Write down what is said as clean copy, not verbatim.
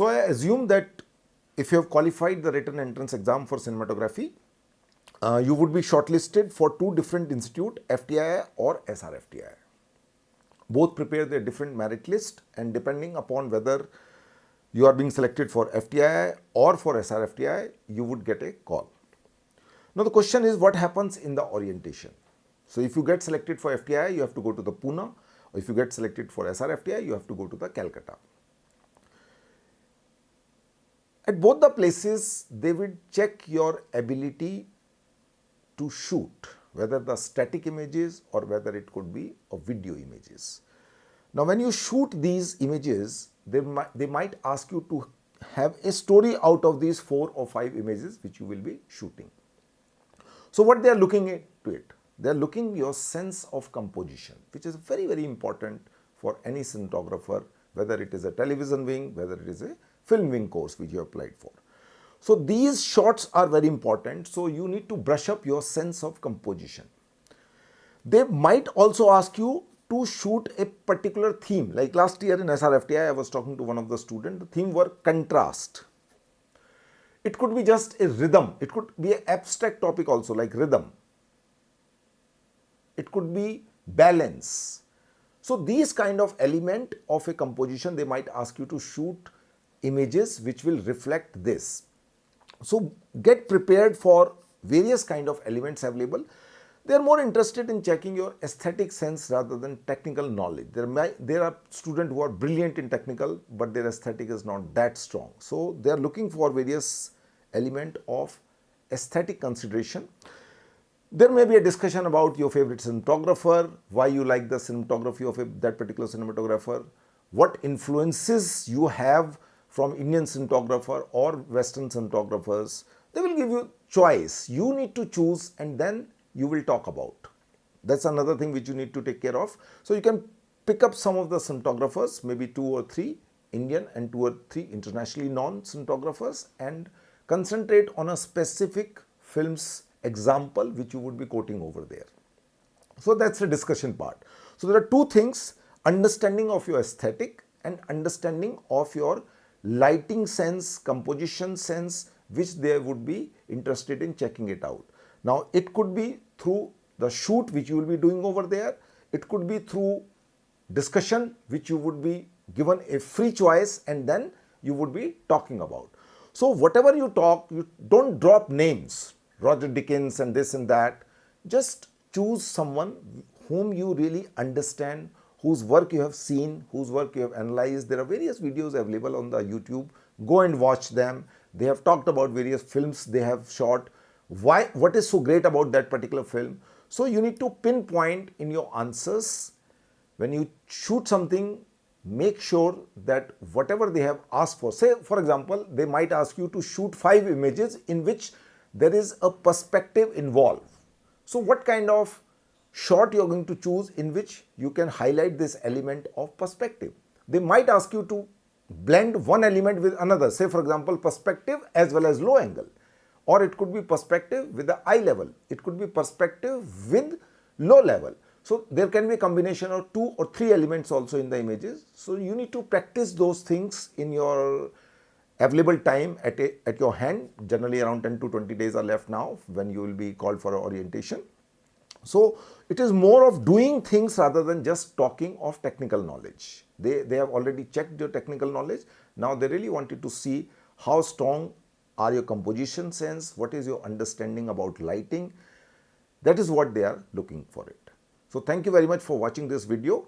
So I assume that if you have qualified the written entrance exam for cinematography, you would be shortlisted for two different institutes, FTII or SRFTI. Both prepare their different merit list, and depending upon whether you are being selected for FTII or for SRFTI, you would get a call. Now the question is, what happens in the orientation? So if you get selected for FTII, you have to go to the Pune, or if you get selected for SRFTI, you have to go to the Calcutta. At both the places, they will check your ability to shoot, whether the static images or whether it could be a video images. Now when you shoot these images, they might ask you to have a story out of these 4 or 5 images which you will be shooting. So what they are looking into it? They are looking your sense of composition, which is very, very important for any cinematographer, whether it is a television wing, whether it is a film wing course which you applied for. So these shots are very important. So you need to brush up your sense of composition. They might also ask you to shoot a particular theme. Like last year in SRFTI, I was talking to one of the students. The theme were contrast. It could be just a rhythm. It could be an abstract topic also, like rhythm. It could be balance. So these kind of element of a composition, they might ask you to shoot images which will reflect this. So get prepared for various kind of elements available. They are more interested in checking your aesthetic sense rather than technical knowledge. There are students who are brilliant in technical, but their aesthetic is not that strong. So they are looking for various element of aesthetic consideration. There may be a discussion about your favorite cinematographer, why you like the cinematography of that particular cinematographer, what influences you have from Indian cinematographer or Western cinematographers. They will give you choice. You need to choose, and then you will talk about. That's another thing which you need to take care of. So you can pick up some of the cinematographers, maybe 2 or 3 Indian and 2 or 3 internationally known cinematographers, and concentrate on a specific film's example which you would be quoting over there. So that's the discussion part. So there are 2 things: understanding of your aesthetic and understanding of your lighting sense, composition sense, which they would be interested in checking it out. Now it could be through the shoot which you will be doing over there. It could be through discussion which you would be given a free choice, and then you would be talking about. So whatever you talk, you don't drop names, Roger Dickens and this and that. Just choose someone whom you really understand, whose work you have seen, whose work you have analyzed. There are various videos available on the YouTube. Go and watch them. They have talked about various films they have shot. What is so great about that particular film? So you need to pinpoint in your answers. When you shoot something, make sure that whatever they have asked for, say for example, they might ask you to shoot 5 images in which there is a perspective involved. So what kind of shot you are going to choose in which you can highlight this element of perspective? They might ask you to blend one element with another, say for example perspective as well as low angle, or it could be perspective with the eye level, it could be perspective with low level. So there can be a combination of 2 or 3 elements also in the images. So you need to practice those things in your available time at your hand. Generally around 10 to 20 days are left now when you will be called for orientation. So it is more of doing things rather than just talking of technical knowledge. They have already checked your technical knowledge. Now they really wanted to see how strong are your composition sense, what is your understanding about lighting. That is what they are looking for it. So thank you very much for watching this video.